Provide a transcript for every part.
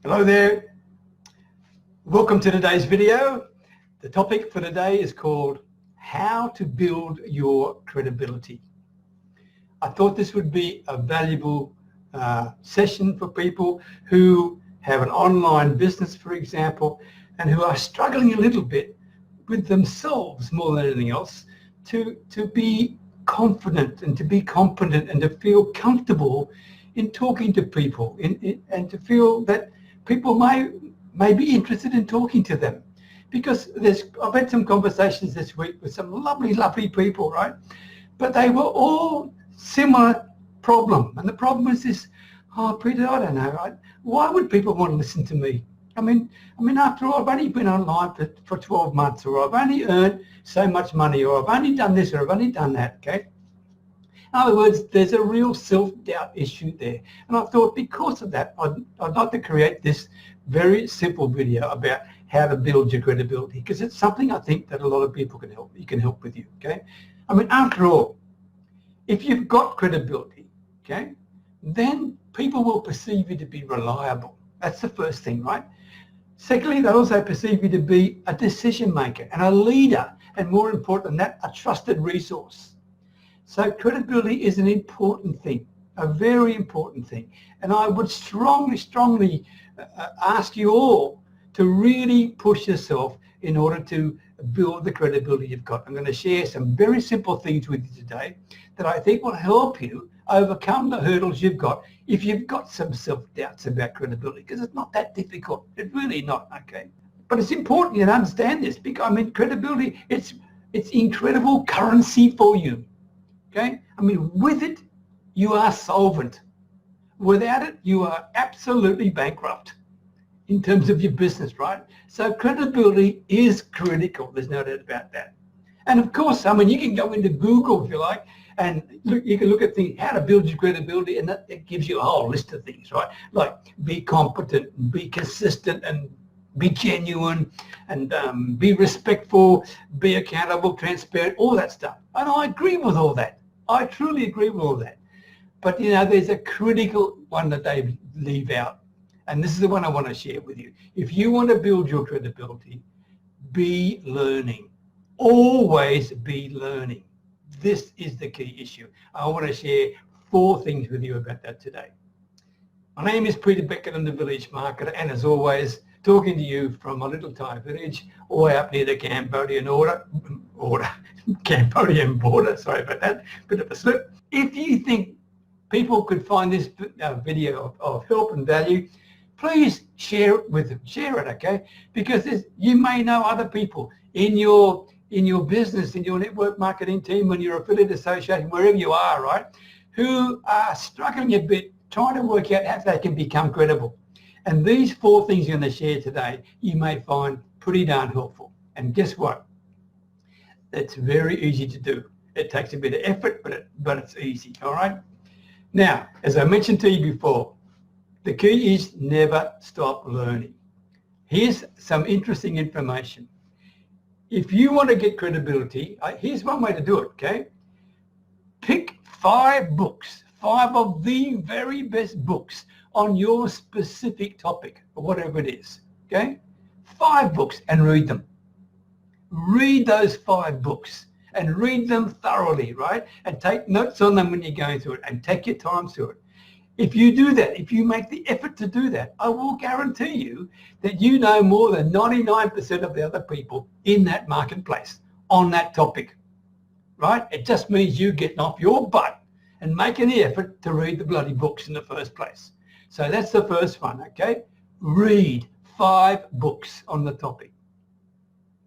Hello there. Welcome to today's video. The topic for today is called How to Build Your Credibility. I thought this would be a valuable session for people who have an online business, for example, and who are struggling a little bit with themselves more than anything else to be confident and to be competent and to feel comfortable in talking to people and to feel that people may be interested in talking to them. Because I've had some conversations this week with some lovely people, right? But they were all similar problem. And the problem is this, Peter, I don't know, right? Why would people want to listen to me? I mean, after all, I've only been online for 12 months, or I've only earned so much money, or I've only done this, or I've only done that, okay? In other words, there's a real self-doubt issue there. And I thought because of that, I'd like to create this very simple video about how to build your credibility, because it's something I think that a lot of people can help with you, okay? I mean, after all, if you've got credibility, okay, then people will perceive you to be reliable. That's the first thing, right? Secondly, they also perceive you to be a decision maker and a leader, and more important than that, a trusted resource. So credibility is an important thing, a very important thing. And I would strongly ask you all to really push yourself in order to build the credibility you've got. I'm going to share some very simple things with you today that I think will help you overcome the hurdles you've got if you've got some self-doubts about credibility, because it's not that difficult. It's really not, okay? But it's important you understand this, because, I mean, credibility, it's incredible currency for you. Okay? I mean, with it, you are solvent. Without it, you are absolutely bankrupt in terms of your business, right? So credibility is critical. There's no doubt about that. And of course, I mean, you can go into Google if you like, and you can look at things, how to build your credibility, and it gives you a whole list of things, right? Like be competent, be consistent, and be genuine, and be respectful, be accountable, transparent, all that stuff. And I agree with all that. I truly agree with all that. But, you know, there's a critical one that they leave out. And this is the one I want to share with you. If you want to build your credibility, be learning. Always be learning. This is the key issue. I want to share 4 things with you about that today. My name is Peter Beckenham, the Village Marketer, and as always, talking to you from a little Thai village all the way up near the Cambodian Cambodian border. Sorry about that, bit of a slip. If you think people could find this video of help and value, please share it with them. Share it, okay? Because you may know other people in your business, in your network marketing team, in your affiliate association, wherever you are, right, who are struggling a bit trying to work out how they can become credible. And these 4 things I'm going to share today, you may find pretty darn helpful. And guess what? It's very easy to do. It takes a bit of effort, but it's easy, all right? Now, as I mentioned to you before, the key is never stop learning. Here's some interesting information. If you want to get credibility, here's one way to do it, okay? Pick 5 books, 5 of the very best books on your specific topic, or whatever it is, okay? 5 books and read them. Read those 5 books and read them thoroughly, right? And take notes on them when you're going through it, and take your time through it. If you do that, if you make the effort to do that, I will guarantee you that you know more than 99% of the other people in that marketplace on that topic, right? It just means you getting off your butt and making the effort to read the bloody books in the first place. So that's the first one, okay? Read 5 books on the topic.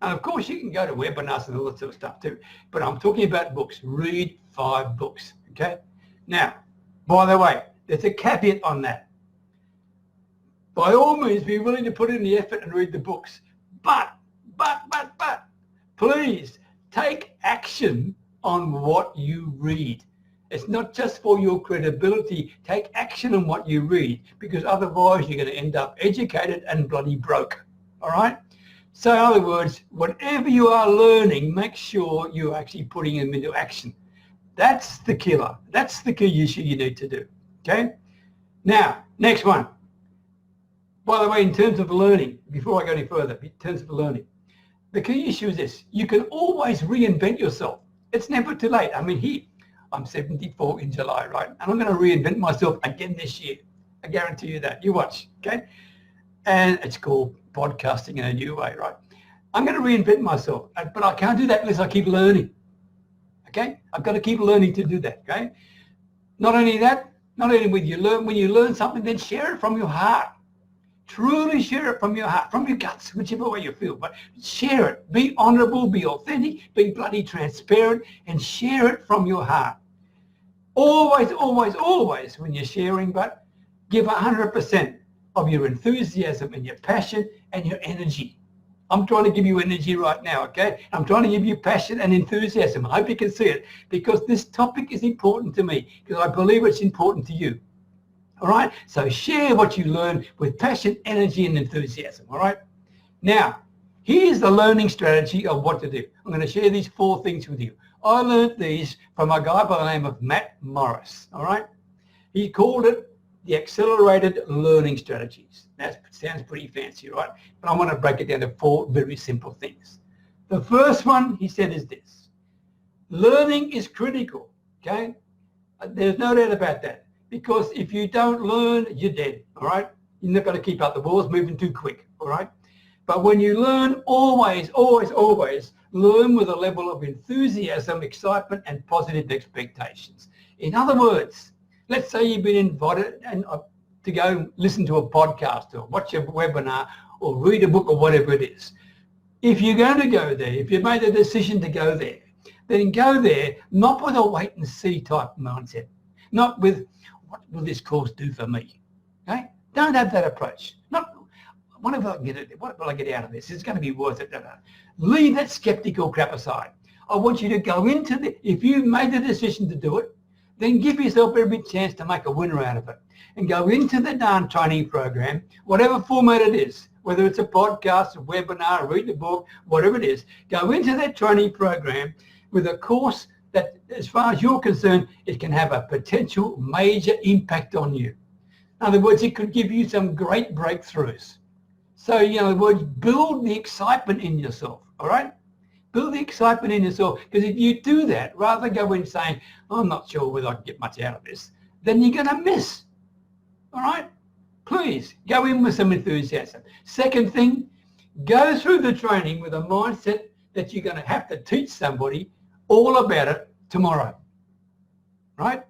And of course, you can go to webinars and all that sort of stuff too, but I'm talking about books. Read 5 books, okay? Now, by the way, there's a caveat on that. By all means, be willing to put in the effort and read the books. But, please take action on what you read. It's not just for your credibility. Take action on what you read, because otherwise you're going to end up educated and bloody broke, all right? So in other words, whatever you are learning, make sure you're actually putting them into action. That's the killer. That's the key issue you need to do, okay? Now, next one. By the way, in terms of learning, before I go any further, in terms of learning, the key issue is this: you can always reinvent yourself. It's never too late. I mean, I'm 74 in July, right? And I'm going to reinvent myself again this year. I guarantee you that. You watch, okay? And it's called podcasting in a new way, right? I'm going to reinvent myself, but I can't do that unless I keep learning, okay? I've got to keep learning to do that, okay? Not only that, not only when you learn something, then share it from your heart. Truly share it from your heart, from your guts, whichever way you feel, but share it. Be honorable, be authentic, be bloody transparent, and share it from your heart. Always, always, always, when you're sharing, but give 100% of your enthusiasm and your passion and your energy. I'm trying to give you energy right now, okay? I'm trying to give you passion and enthusiasm. I hope you can see it, because this topic is important to me, because I believe it's important to you. All right? So share what you learn with passion, energy, and enthusiasm. All right? Now, here's the learning strategy of what to do. I'm going to share these 4 things with you. I learned these from a guy by the name of Matt Morris. All right? He called it the accelerated learning strategies. That sounds pretty fancy, right? But I want to break it down to 4 very simple things. The first one, he said, is this: learning is critical. Okay? There's no doubt about that. Because if you don't learn, you're dead, all right? You're not going to keep up. The world's moving too quick, all right? But when you learn, always, always, always learn with a level of enthusiasm, excitement, and positive expectations. In other words, let's say you've been invited to go listen to a podcast or watch a webinar or read a book or whatever it is. If you're going to go there, if you've made a decision to go there, then go there not with a wait and see type mindset, not with what will this course do for me? Okay? Don't have that approach. Not what will I get out of this? It's going to be worth it. Leave that skeptical crap aside. I want you to go into if you've made the decision to do it, then give yourself every chance to make a winner out of it. And go into the darn training program, whatever format it is, whether it's a podcast, a webinar, read a book, whatever it is, go into that training program with a course that, as far as you're concerned, it can have a potential major impact on you. In other words, it could give you some great breakthroughs. So, in other words, build the excitement in yourself, all right? Build the excitement in yourself, because if you do that, rather than go in saying, I'm not sure whether I can get much out of this, then you're going to miss, all right? Please, go in with some enthusiasm. Second thing, go through the training with a mindset that you're going to have to teach somebody all about it tomorrow, right?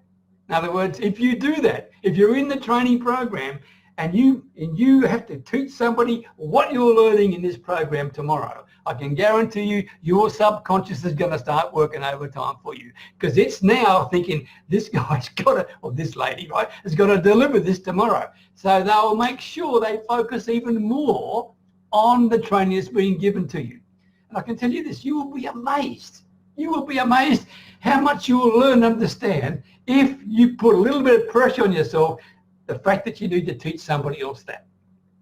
In other words, if you do that, if you're in the training program and you have to teach somebody what you're learning in this program tomorrow, I can guarantee you your subconscious is going to start working overtime for you, because it's now thinking this guy's got to, or this lady, right, has got to deliver this tomorrow. So they'll make sure they focus even more on the training that's being given to you. And I can tell you this, you will be amazed. You will be amazed how much you will learn and understand if you put a little bit of pressure on yourself, the fact that you need to teach somebody else that.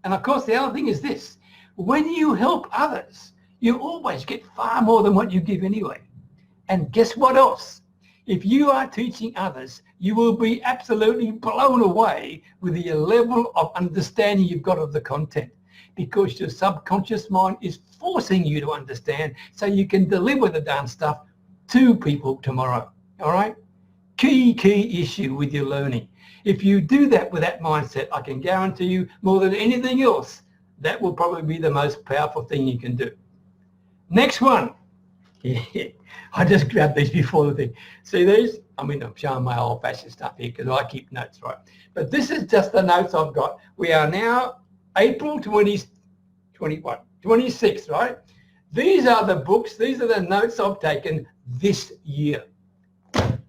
And of course, the other thing is this: when you help others, you always get far more than what you give anyway. And guess what else? If you are teaching others, you will be absolutely blown away with the level of understanding you've got of the content, because your subconscious mind is forcing you to understand so you can deliver the darn stuff to people tomorrow, all right? Key issue with your learning. If you do that with that mindset, I can guarantee you more than anything else, that will probably be the most powerful thing you can do. Next one. I just grabbed these before the thing. See these? I mean, I'm showing my old-fashioned stuff here because I keep notes, right? But this is just the notes I've got. We are now April 26th, right? These are the books, these are the notes I've taken this year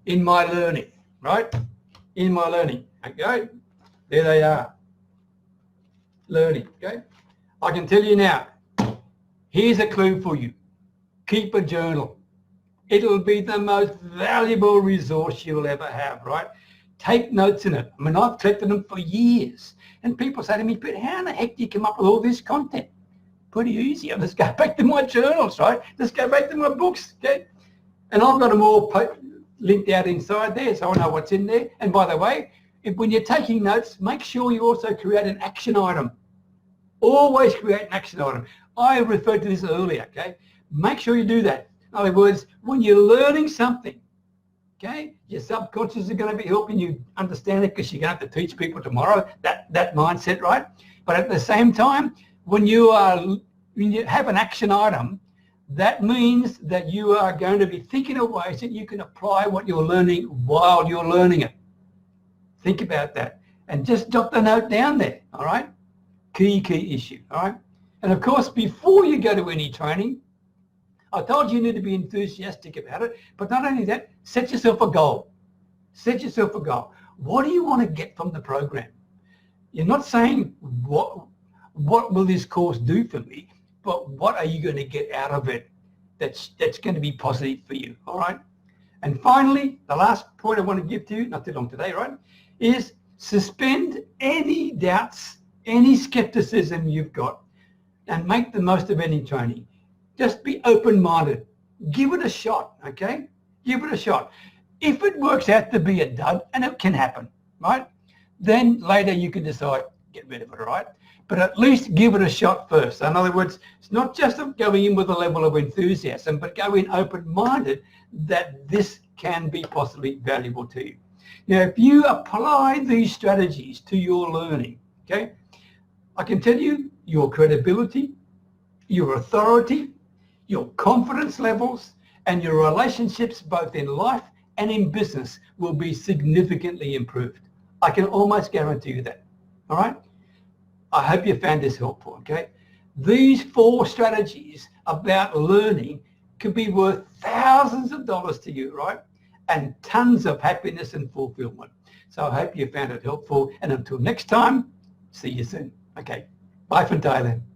in my learning, right? In my learning, okay? There they are. Learning, okay? I can tell you now, here's a clue for you. Keep a journal. It'll be the most valuable resource you'll ever have, right? Take notes in it. I mean, I've collected them for years. And people say to me, but how the heck do you come up with all this content? Pretty easy. I just go back to my journals, right? Just go back to my books, okay? And I've got them all linked out inside there, so I know what's in there. And by the way, when you're taking notes, make sure you also create an action item. Always create an action item. I referred to this earlier, okay? Make sure you do that. In other words, when you're learning something, okay, your subconscious is going to be helping you understand it because you're going to have to teach people tomorrow, that mindset, right? But at the same time, when you have an action item, that means that you are going to be thinking of ways that you can apply what you're learning while you're learning it. Think about that. And just jot the note down there, all right? Key issue, all right? And of course, before you go to any training, I told you need to be enthusiastic about it, but not only that, set yourself a goal. Set yourself a goal. What do you want to get from the program? You're not saying what will this course do for me, but what are you going to get out of it that's going to be positive for you, all right? And finally, the last point I want to give to you, not too long today, right, is suspend any doubts, any skepticism you've got, and make the most of any training. Just be open-minded. Give it a shot, okay? Give it a shot. If it works out to be a dud, and it can happen, right, then later you can decide, get rid of it, all right? But at least give it a shot first. In other words, it's not just going in with a level of enthusiasm, but go in open-minded that this can be possibly valuable to you. Now, if you apply these strategies to your learning, okay, I can tell you your credibility, your authority, your confidence levels, and your relationships both in life and in business will be significantly improved. I can almost guarantee you that, all right? I hope you found this helpful, okay? These 4 strategies about learning could be worth thousands of dollars to you, right? And tons of happiness and fulfillment. So I hope you found it helpful. And until next time, see you soon. Okay, bye for today then.